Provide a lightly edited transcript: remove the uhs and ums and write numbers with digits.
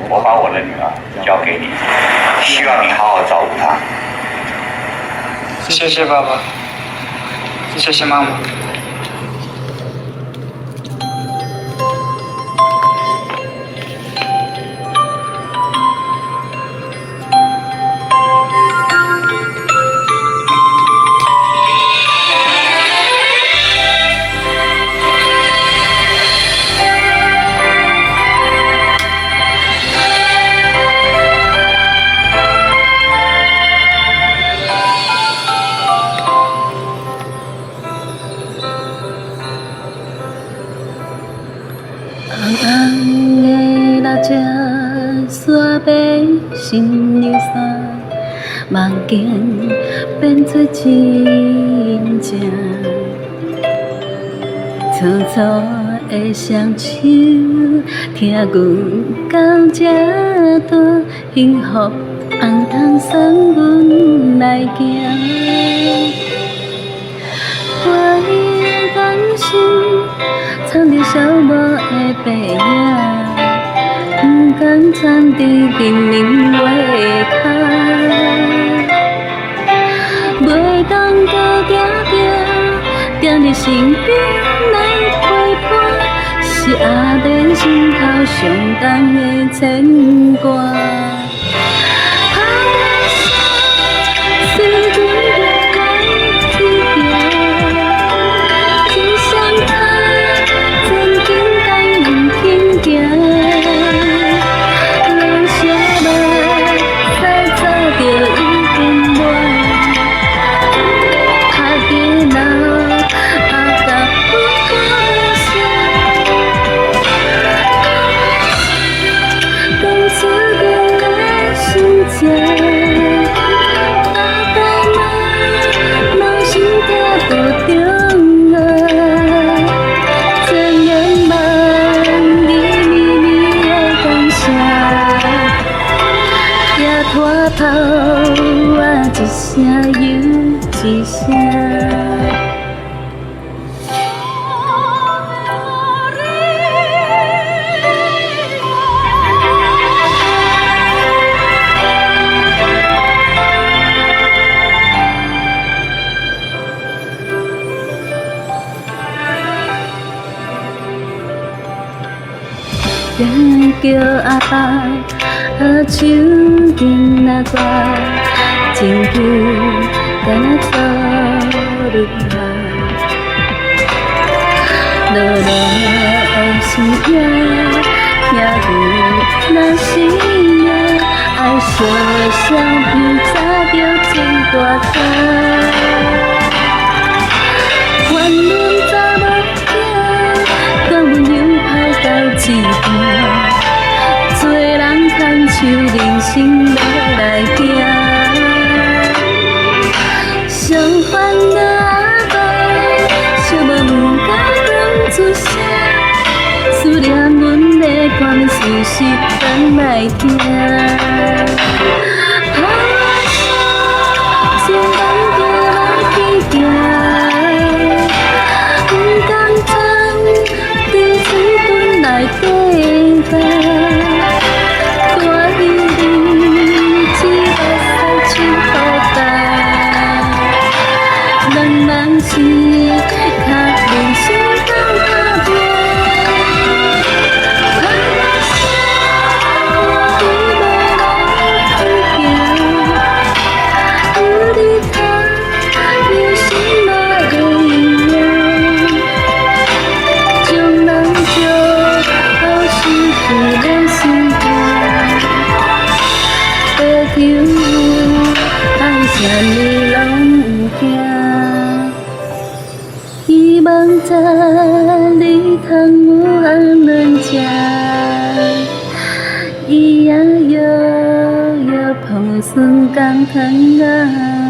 我把我的女儿交给你，希望你好好照顾她。谢谢爸爸，谢谢妈妈。红红的蜡烛，山边新娘伞，梦境变出真正。粗粗的双手，听阮到这段幸福，红糖送阮来行。我的感情藏伫小无的白影，不敢藏伫人民话卡，袂当搁定伫身边来陪伴，是阿莲心头上重的牵挂。头啊，一声又一声。人叫阿爸，阿手囡仔大，亲像敢若做女孩。落落的心影，听阮若是命，爱小小香插着真大颗。怨阮早无囝，讲阮又跑到一半。做人牵手，人生要来行。上烦恼阿爸，寂寞不敢讲出声，思念阮的歌，时时等来听。情人叫我去行，不敢藏伫嘴唇内底话。人是较人生到打拼，怕是我对无人去行，有你疼，你心内的影影，将人照好失去咱心痛，地球爱啥你拢有惊。希望这里通有红润吃，咿呀哟哟，风顺甘甜啊。